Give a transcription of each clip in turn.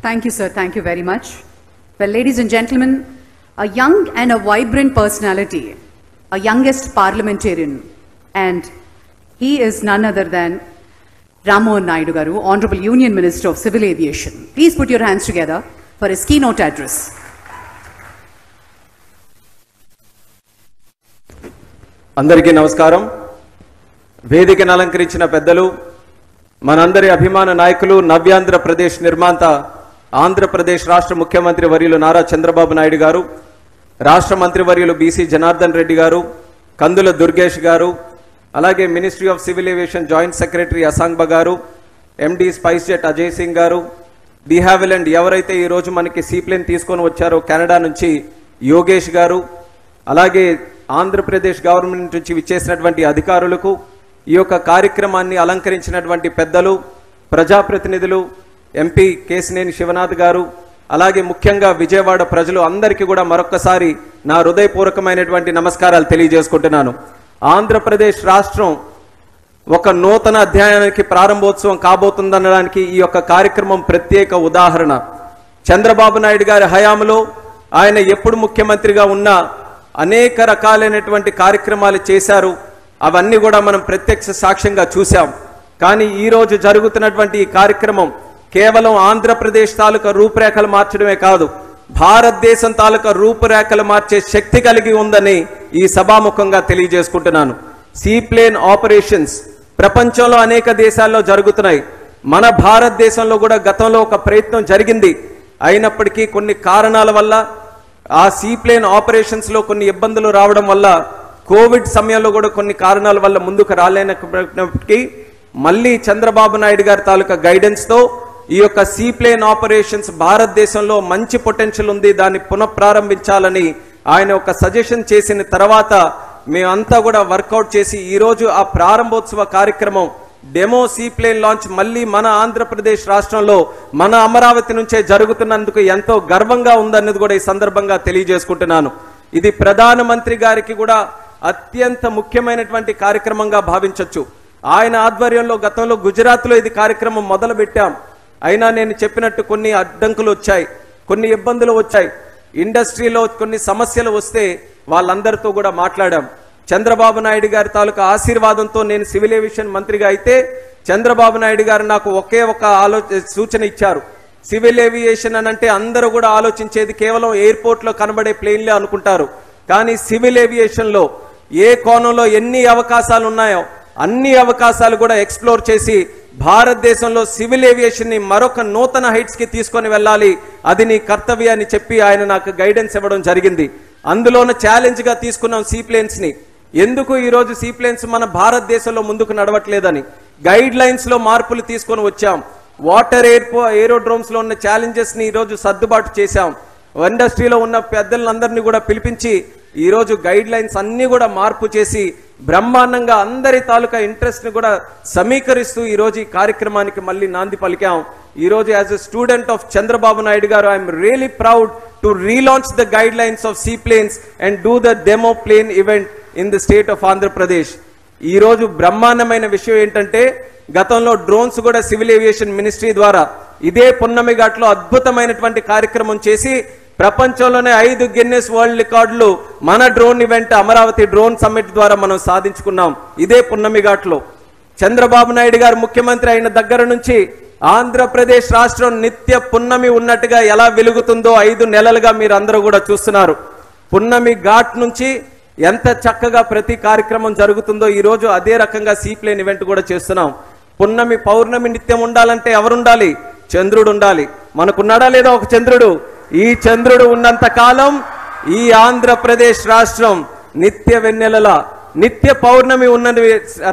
Thank you, sir. Thank you very much. Well, ladies and gentlemen, a young and a vibrant personality, a youngest parliamentarian, and he is none other than Rammohan Naidu Garu, Honorable Union Minister of Civil Aviation. Please put your hands together for his keynote address. అందరికీ నమస్కారం. వేదికను అలంకరించిన పెద్దలు, మనందరి అభిమాన నాయకులు, నవ్యాంధ్రప్రదేశ్ నిర్మాత, ఆంధ్రప్రదేశ్ రాష్ట్ర ముఖ్యమంత్రి వర్యులు నారా చంద్రబాబు నాయుడు గారు, రాష్ట్ర మంత్రి వర్యులు బీసీ జనార్దన్ రెడ్డి గారు, కందుల దుర్గేష్ గారు, అలాగే ministry of civil aviation joint secretary Asangba garu, MD SpiceJet Ajay Singh garu, de హ్యావిలండ్ ఎవరైతే ఈరోజు మనకి సీప్లేన్ తీసుకొని వచ్చారో కెనడా నుంచి యోగేష్ గారు, అలాగే ఆంధ్రప్రదేశ్ గవర్నమెంట్ నుంచి విచ్చేసినటువంటి అధికారులకు, ఈ యొక్క కార్యక్రమాన్ని అలంకరించినటువంటి పెద్దలు, ప్రజాప్రతినిధులు, ఎంపీ కేసినేని శివనాథ్ గారు, అలాగే ముఖ్యంగా విజయవాడ ప్రజలు అందరికీ కూడా మరొక్కసారి నా హృదయపూర్వకమైనటువంటి నమస్కారాలు తెలియజేసుకుంటున్నాను. ఆంధ్రప్రదేశ్ రాష్ట్రం ఒక నూతన అధ్యాయానికి ప్రారంభోత్సవం కాబోతుందనడానికి ఈ యొక్క కార్యక్రమం ప్రత్యేక ఉదాహరణ. చంద్రబాబు నాయుడు గారి హయాంలో ఆయన ఎప్పుడు ముఖ్యమంత్రిగా ఉన్నా అనేక రకాలైనటువంటి కార్యక్రమాలు చేశారు. అవన్నీ కూడా మనం ప్రత్యక్ష సాక్ష్యంగా చూసాం. కానీ ఈరోజు జరుగుతున్నటువంటి ఈ కార్యక్రమం కేవలం ఆంధ్రప్రదేశ్ తాలూకా రూపురేఖలు మార్చడమే కాదు, భారతదేశం తాలూకా రూపురేఖలు మార్చే శక్తి కలిగి ఉందని ఈ సభాముఖంగా తెలియజేసుకుంటున్నాను. సీప్లేన్ ఆపరేషన్స్ ప్రపంచంలో అనేక దేశాల్లో జరుగుతున్నాయి. మన భారతదేశంలో కూడా గతంలో ఒక ప్రయత్నం జరిగింది. అయినప్పటికీ కొన్ని కారణాల వల్ల, ఆ సీప్లేన్ ఆపరేషన్స్ లో కొన్ని ఇబ్బందులు రావడం వల్ల, కోవిడ్ సమయంలో కూడా కొన్ని కారణాల వల్ల ముందుకు రాలేనప్పటికీ మళ్ళీ చంద్రబాబు నాయుడు గారి తాలూకా గైడెన్స్ తో ఈ యొక్క సీప్లేన్ ఆపరేషన్స్ భారతదేశంలో మంచి పొటెన్షియల్ ఉంది, దాన్ని పునఃప్రారంభించాలని ఆయన ఒక సజెషన్ చేసిన తర్వాత మేమంతా కూడా వర్కౌట్ చేసి ఈరోజు ఆ ప్రారంభోత్సవ కార్యక్రమం డెమో సీప్లేన్ లాంచ్ మళ్ళీ మన ఆంధ్రప్రదేశ్ రాష్ట్రంలో మన అమరావతి నుంచే జరుగుతున్నందుకు ఎంతో గర్వంగా ఉందన్నది కూడా ఈ సందర్భంగా తెలియజేసుకుంటున్నాను. ఇది ప్రధానమంత్రి గారికి కూడా అత్యంత ముఖ్యమైనటువంటి కార్యక్రమంగా భావించవచ్చు. ఆయన ఆధ్వర్యంలో గతంలో గుజరాత్లో ఇది కార్యక్రమం మొదలు పెట్టాం. అయినా నేను చెప్పినట్టు కొన్ని అడ్డంకులు వచ్చాయి, కొన్ని ఇబ్బందులు వచ్చాయి. ఇండస్ట్రీలో కొన్ని సమస్యలు వస్తే వాళ్ళందరితో కూడా మాట్లాడాం. చంద్రబాబు నాయుడు గారి తాలూకా ఆశీర్వాదంతో నేను సివిల్ ఏవియేషన్ మంత్రిగా అయితే చంద్రబాబు నాయుడు గారు నాకు ఒకే ఒక సూచన ఇచ్చారు. సివిల్ ఏవియేషన్ అని అంటే అందరూ కూడా ఆలోచించేది కేవలం ఎయిర్పోర్ట్ లో కనబడే ప్లేన్లే అనుకుంటారు. కానీ సివిల్ ఏవియేషన్ లో ఏ కోణంలో ఎన్ని అవకాశాలు ఉన్నాయో అన్ని అవకాశాలు కూడా ఎక్స్ప్లోర్ చేసి భారతదేశంలో సివిల్ ఏవియేషన్ ని మరొక నూతన హైట్స్ కి తీసుకొని వెళ్ళాలి, అది నీ కర్తవ్యం అని చెప్పి ఆయన నాకు గైడెన్స్ ఇవ్వడం జరిగింది. అందులోన ఛాలెంజ్ గా తీసుకున్నాం సీప్లేన్స్ ని. ఎందుకు ఈరోజు సీప్లేన్స్ మన భారతదేశంలో ముందుకు నడవట్లేదని గైడ్ లైన్స్ లో మార్పులు తీసుకొని వచ్చాం. వాటర్ ఏరోడ్రోమ్స్ లో ఉన్న ఛాలెంజెస్ ని ఈరోజు సర్దుబాటు చేశాం. ఇండస్ట్రీలో ఉన్న పెద్దలందరినీ కూడా పిలిపించి ఈరోజు గైడ్ లైన్స్ అన్ని కూడా మార్పు చేసి బ్రహ్మాండంగా అందరి తాలూకా ఇంట్రెస్ట్ ని కూడా సమీకరిస్తూ ఈరోజు ఈ కార్యక్రమానికి మళ్ళీ నాంది పలికాం. ఈరోజు as a student of Chandrababu Naidu garu I'm really proud to relaunch the guidelines of seaplanes and do the demo plane event in the state of Andhra Pradesh. ఈ రోజు బ్రహ్మాండమైన విషయం ఏంటంటే గతంలో డ్రోన్స్ కూడా సివిల్ ఏవియేషన్ మినిస్ట్రీ ద్వారా ఇదే పున్నమి ఘాట్లో అద్భుతమైనటువంటి కార్యక్రమం చేసి ప్రపంచంలోనే 5 గిన్నెస్ వరల్డ్ రికార్డులు మన drone event Amaravati drone summit ద్వారా మనం సాధించుకున్నాం. ఇదే పున్నమి ఘాట్లో చంద్రబాబు నాయుడు గారు ముఖ్యమంత్రి అయిన దగ్గర నుంచి ఆంధ్రప్రదేశ్ రాష్ట్రం నిత్య పున్నమి ఉన్నట్టుగా ఎలా వెలుగుతుందో 5 నెలలుగా మీరు అందరూ కూడా చూస్తున్నారు. పున్నమి ఘాట్ నుంచి ఎంత చక్కగా ప్రతి కార్యక్రమం జరుగుతుందో ఈరోజు అదే రకంగా సీప్లేన్ ఈవెంట్ కూడా చేస్తున్నాం. పున్నమి పౌర్ణమి నిత్యం ఉండాలంటే ఎవరుండాలి? చంద్రుడు ఉండాలి. మనకున్నాడా లేదా ఒక చంద్రుడు? ఈ చంద్రుడు ఉన్నంత కాలం ఈ ఆంధ్రప్రదేశ్ రాష్ట్రం నిత్య వెన్నెలలా, నిత్య పౌర్ణమి ఉన్న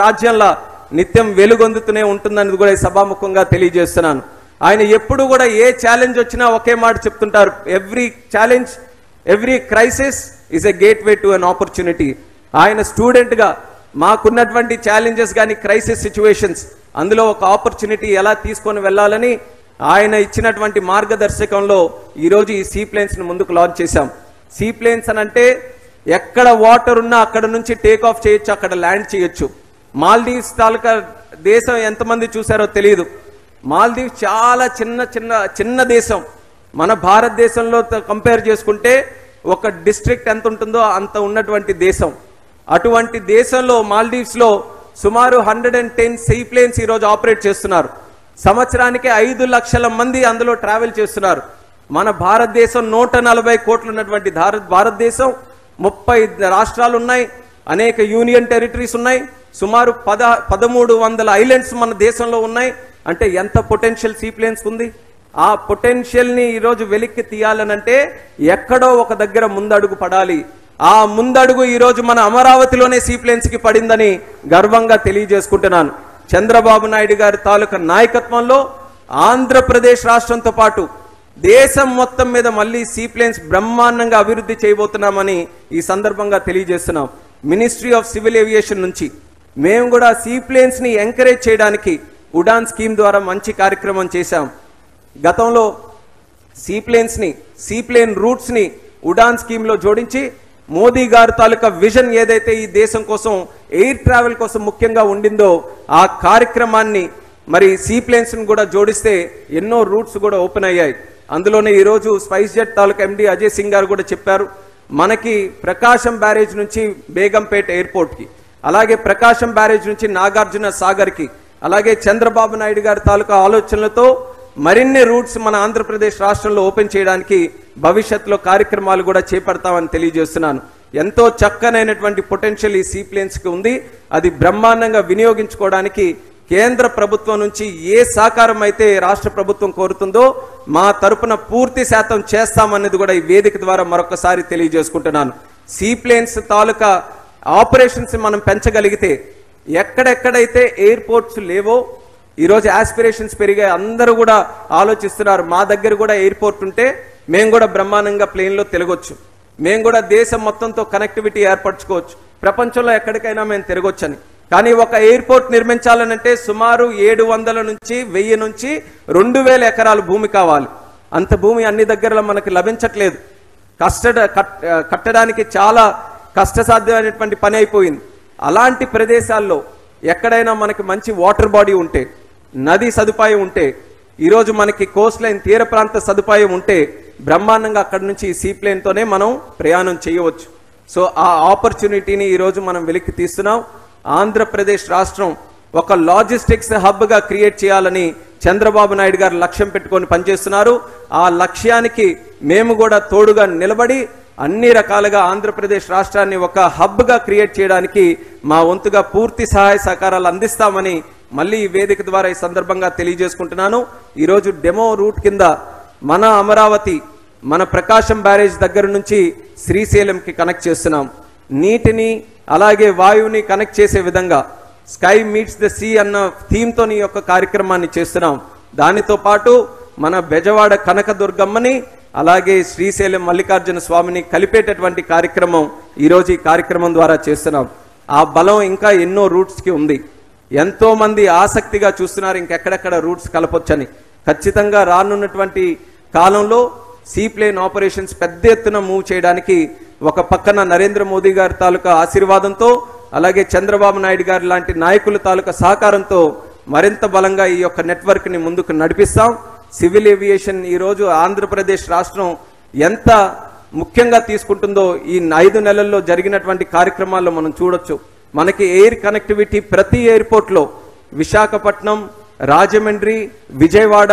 రాజ్యంలా నిత్యం వెలుగొందుతూనే ఉంటుందని కూడా ఈ సభాముఖంగా తెలియజేస్తున్నాను. ఆయన ఎప్పుడు కూడా ఏ ఛాలెంజ్ వచ్చినా ఒకే మాట చెప్తుంటారు, every challenge, every crisis is a gateway to an opportunity. ఆయన స్టూడెంట్ గా మాకున్నటువంటి ఛాలెంజెస్ కానీ క్రైసిస్ సిచ్యువేషన్స్, అందులో ఒక ఆపర్చునిటీ ఎలా తీసుకొని వెళ్ళాలని ఆయన ఇచ్చినటువంటి మార్గదర్శకంలో ఈరోజు ఈ సీప్లేన్స్ ని ముందుకు లాంచ్ చేశాం. సీప్లేన్స్ అని అంటే ఎక్కడ వాటర్ ఉన్నా అక్కడ నుంచి టేక్ ఆఫ్ చేయొచ్చు, అక్కడ ల్యాండ్ చేయొచ్చు. మాల్దీవ్స్ తాలూకా దేశం ఎంతమంది చూసారో తెలియదు. మాల్దీవ్స్ చాలా చిన్న దేశం. మన భారతదేశంలో కంపేర్ చేసుకుంటే ఒక డిస్ట్రిక్ట్ ఎంత ఉంటుందో అంత ఉన్నటువంటి దేశం. అటువంటి దేశంలో మాల్దీవ్స్లో సుమారు 110 సీ ప్లేన్స్ ఈరోజు ఆపరేట్ చేస్తున్నారు. సంవత్సరానికి 5 లక్షల మంది అందులో ట్రావెల్ చేస్తున్నారు. మన భారతదేశం 140 కోట్లు ఉన్నటువంటి భారతదేశం 30 రాష్ట్రాలు ఉన్నాయి, అనేక యూనియన్ టెరిటరీస్ ఉన్నాయి, సుమారు 1300 ఐలాండ్స్ మన దేశంలో ఉన్నాయి. అంటే ఎంత పొటెన్షియల్ సీ ప్లేన్స్ ఉంది. ఆ పొటెన్షియల్ని ఈరోజు వెలిక్కి తీయాలనంటే ఎక్కడో ఒక దగ్గర ముందడుగు పడాలి. ఆ ముందడుగు ఈరోజు మన అమరావతిలోనే సీ ప్లేన్స్కి పడిందని గర్వంగా తెలియజేసుకుంటున్నాను. చంద్రబాబు నాయుడు గారి తాలూకా నాయకత్వంలో ఆంధ్రప్రదేశ్ రాష్ట్రంతో పాటు దేశం మొత్తం మీద మళ్ళీ సీ ప్లేన్స్ బ్రహ్మాండంగా అభివృద్ధి చేయబోతున్నామని ఈ సందర్భంగా తెలియజేస్తున్నాం. మినిస్ట్రీ ఆఫ్ సివిల్ ఏవియేషన్ నుంచి మేము కూడా సీ ప్లేన్స్ ని ఎంకరేజ్ చేయడానికి ఉడాన్ స్కీమ్ ద్వారా మంచి కార్యక్రమం చేశాం. గతంలో సీ ప్లేన్ రూట్స్ ని ఉడాన్ స్కీమ్ లో జోడించి మోదీ గారి తాలూకా విజన్ ఏదైతే ఈ దేశం కోసం ఎయిర్ ట్రావెల్ కోసం ముఖ్యంగా ఉండిందో ఆ కార్యక్రమాన్ని మరి సీ ప్లేన్స్ ని కూడా జోడిస్తే ఎన్నో రూట్స్ కూడా ఓపెన్ అయ్యాయి. అందులోనే ఈరోజు స్పైస్ జెట్ తాలూకా ఎండి అజయ్ సింగ్ గారు కూడా చెప్పారు, మనకి ప్రకాశం బ్యారేజ్ నుంచి బేగంపేట ఎయిర్పోర్ట్కి, అలాగే ప్రకాశం బ్యారేజ్ నుంచి నాగార్జున సాగర్కి, అలాగే చంద్రబాబు నాయుడు గారి తాలూకా ఆలోచనలతో మరిన్ని రూట్స్ మన ఆంధ్రప్రదేశ్ రాష్ట్రంలో ఓపెన్ చేయడానికి భవిష్యత్తులో కార్యక్రమాలు కూడా చేపడతామని తెలియజేస్తున్నాను. ఎంతో చక్కనైనటువంటి పొటెన్షియల్ ఈ సీ ప్లేన్స్కి ఉంది. అది బ్రహ్మాండంగా వినియోగించుకోవడానికి కేంద్ర ప్రభుత్వం నుంచి ఏ సహకారం అయితే రాష్ట్ర ప్రభుత్వం కోరుతుందో మా తరపున పూర్తి శాతం చేస్తామన్నది కూడా ఈ వేదిక ద్వారా మరొకసారి తెలియజేసుకుంటున్నాను. సీ ప్లేన్స్ తాలూకా ఆపరేషన్స్ మనం పెంచగలిగితే ఎక్కడెక్కడైతే ఎయిర్పోర్ట్స్ లేవో ఈరోజు ఆస్పిరేషన్స్ పెరిగాయి. అందరూ కూడా ఆలోచిస్తున్నారు, మా దగ్గర కూడా ఎయిర్పోర్ట్ ఉంటే మేము కూడా బ్రహ్మాండంగా ప్లేన్లో తిరగొచ్చు, మేము కూడా దేశం మొత్తంతో కనెక్టివిటీ ఏర్పరచుకోవచ్చు, ప్రపంచంలో ఎక్కడికైనా మేము తిరగొచ్చని. కానీ ఒక ఎయిర్పోర్ట్ నిర్మించాలనంటే సుమారు 700 నుంచి 1000 నుంచి 2000 ఎకరాలు భూమి కావాలి. అంత భూమి అన్ని దగ్గరలో మనకి లభించట్లేదు. కట్టడానికి చాలా కష్టసాధ్యమైనటువంటి పని అయిపోయింది. అలాంటి ప్రదేశాల్లో ఎక్కడైనా మనకి మంచి వాటర్ బాడీ ఉంటే, నది సదుపాయం ఉంటే, ఈరోజు మనకి కోస్ట్ లైన్ తీర ప్రాంత సదుపాయం ఉంటే బ్రహ్మాండంగా అక్కడి నుంచి ఈ సీ ప్లేన్తోనే మనం ప్రయాణం చేయవచ్చు. సో ఆ ఆపర్చునిటీని ఈరోజు మనం వెలికి తీస్తున్నాం. ఆంధ్రప్రదేశ్ రాష్ట్రం ఒక లాజిస్టిక్స్ హబ్గా క్రియేట్ చేయాలని చంద్రబాబు నాయుడు గారు లక్ష్యం పెట్టుకొని పనిచేస్తున్నారు. ఆ లక్ష్యానికి మేము కూడా తోడుగా నిలబడి అన్ని రకాలుగా ఆంధ్రప్రదేశ్ రాష్ట్రాన్ని ఒక హబ్గా క్రియేట్ చేయడానికి మా వంతుగా పూర్తి సహాయ సహకారాలు అందిస్తామని మళ్ళీ ఈ వేదిక ద్వారా ఈ సందర్భంగా తెలియజేసుకుంటున్నాను. ఈరోజు డెమో రూట్ కింద మన అమరావతి, మన ప్రకాశం బ్యారేజ్ దగ్గర నుంచి శ్రీశైలంకి కనెక్ట్ చేస్తున్నాం. నీటిని అలాగే వాయువుని కనెక్ట్ చేసే విధంగా స్కై మీట్స్ ద సీ అన్న థీమ్తో ఈ యొక్క కార్యక్రమాన్ని చేస్తున్నాం. దానితో పాటు మన బెజవాడ కనకదుర్గమ్మని అలాగే శ్రీశైలం మల్లికార్జున స్వామిని కలిపేటటువంటి కార్యక్రమం ఈరోజు ఈ కార్యక్రమం ద్వారా చేస్తున్నాం. ఆ బలం ఇంకా ఎన్నో రూట్స్కి ఉంది. ఎంతో మంది ఆసక్తిగా చూస్తున్నారు ఇంకెక్కడెక్కడ రూట్స్ కలపొచ్చని. ఖచ్చితంగా రానున్నటువంటి కాలంలో సీ ప్లేన్ ఆపరేషన్స్ పెద్ద ఎత్తున మూవ్ చేయడానికి ఒక పక్కన నరేంద్ర మోదీ గారి తాలూకా ఆశీర్వాదంతో అలాగే చంద్రబాబు నాయుడు గారి లాంటి నాయకుల తాలూకా సహకారంతో మరింత బలంగా ఈ యొక్క నెట్వర్క్ని ముందుకు నడిపిస్తాం. సివిల్ ఏవియేషన్ ఈరోజు ఆంధ్రప్రదేశ్ రాష్ట్రం ఎంత ముఖ్యంగా తీసుకుంటుందో ఈ 5 నెలల్లో జరిగినటువంటి కార్యక్రమాల్లో మనం చూడొచ్చు. మనకి ఎయిర్ కనెక్టివిటీ ప్రతి ఎయిర్పోర్ట్లో విశాఖపట్నం, రాజమండ్రి, విజయవాడ,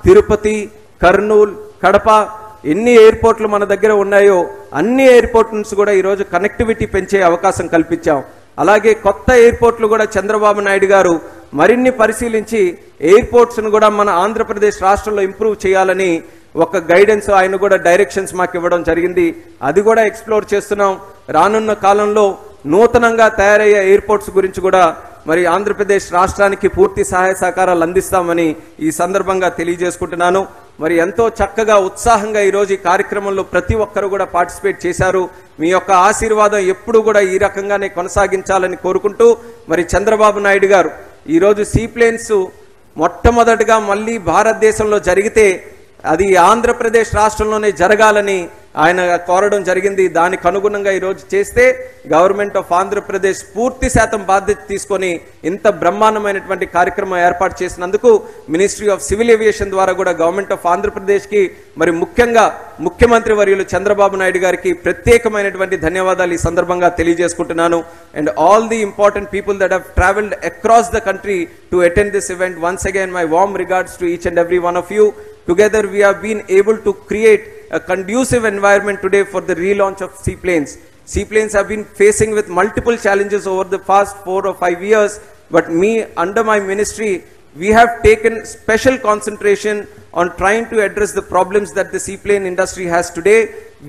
తిరుపతి, కర్నూలు, కడప ఎన్ని ఎయిర్పోర్ట్లు మన దగ్గర ఉన్నాయో అన్ని ఎయిర్పోర్ట్ నుంచి కూడా ఈరోజు కనెక్టివిటీ పెంచే అవకాశం కల్పించాం. అలాగే కొత్త ఎయిర్పోర్ట్లు కూడా చంద్రబాబు నాయుడు గారు మరిన్ని పరిశీలించి ఎయిర్పోర్ట్స్ను కూడా మన ఆంధ్రప్రదేశ్ రాష్ట్రంలో ఇంప్రూవ్ చేయాలని ఒక గైడెన్స్ ఆయన కూడా డైరెక్షన్స్ మాకు ఇవ్వడం జరిగింది. అది కూడా ఎక్స్ప్లోర్ చేస్తున్నాం. రానున్న కాలంలో నూతనంగా తయారయ్యే ఎయిర్పోర్ట్స్ గురించి కూడా మరి ఆంధ్రప్రదేశ్ రాష్ట్రానికి పూర్తి సహాయ సహకారాలు అందిస్తామని ఈ సందర్భంగా తెలియజేసుకుంటున్నాను. మరి ఎంతో చక్కగా ఉత్సాహంగా ఈరోజు ఈ కార్యక్రమంలో ప్రతి ఒక్కరు కూడా పార్టిసిపేట్ చేశారు. మీ యొక్క ఆశీర్వాదం ఎప్పుడు కూడా ఈ రకంగానే కొనసాగించాలని కోరుకుంటూ మరి చంద్రబాబు నాయుడు గారు ఈరోజు సీ ప్లేన్స్ మొట్టమొదటిగా మళ్ళీ భారతదేశంలో జరిగితే అది ఆంధ్రప్రదేశ్ రాష్ట్రంలోనే జరగాలని ఆయన కోరడం జరిగింది. దానికి అనుగుణంగా ఈరోజు చేస్తే గవర్నమెంట్ ఆఫ్ ఆంధ్రప్రదేశ్ పూర్తి శాతం బాధ్యత తీసుకొని ఇంత బ్రహ్మాండమైనటువంటి కార్యక్రమం ఏర్పాటు చేసినందుకు మినిస్ట్రీ ఆఫ్ సివిల్ ఏవియేషన్ ద్వారా కూడా గవర్నమెంట్ ఆఫ్ ఆంధ్రప్రదేశ్కి మరి ముఖ్యంగా ముఖ్యమంత్రి వర్యులు చంద్రబాబు నాయుడు గారికి ప్రత్యేకమైనటువంటి ధన్యవాదాలు ఈ సందర్భంగా తెలియజేసుకుంటున్నాను. And all the important people that have traveled across the country to attend this event. Once again, my warm regards to each and every one of you. Together, we have been able to create a conducive environment today for the relaunch of seaplanes. Seaplanes have been facing with multiple challenges over the past 4 or 5 years, but under my ministry, we have taken special concentration on trying to address the problems that the seaplane industry has today.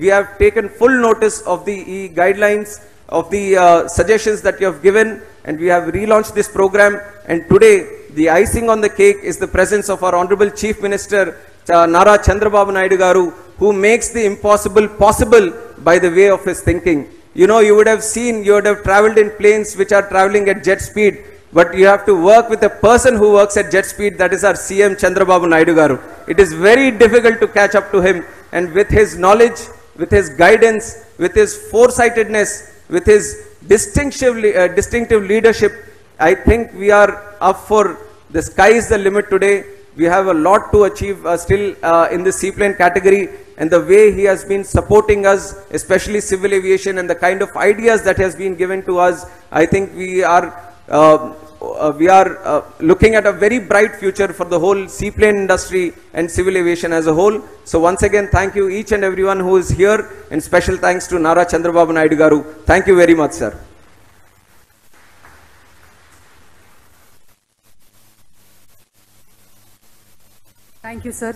We have taken full notice of the guidelines, of the suggestions that you have given, and we have relaunched this program. And today the icing on the cake is the presence of our Honorable Chief Minister Nara Chandrababu Naidu Garu, who makes the impossible possible by the way of his thinking. You know, you would have traveled in planes which are traveling at jet speed, but you have to work with a person who works at jet speed, that is our CM Chandrababu Naidu Garu. It is very difficult to catch up to him, and with his knowledge, with his guidance, with his foresightedness, with his distinctive leadership, I think we are up for the sky is the limit today. We have a lot to achieve still in the seaplane category, and the way he has been supporting us, especially civil aviation, and the kind of ideas that has been given to us, I think we are looking at a very bright future for the whole seaplane industry and civil aviation as a whole. So once again, thank you each and everyone who is here, and special thanks to Nara Chandrababu Naidu Garu. Thank you very much, sir. Thank you, sir.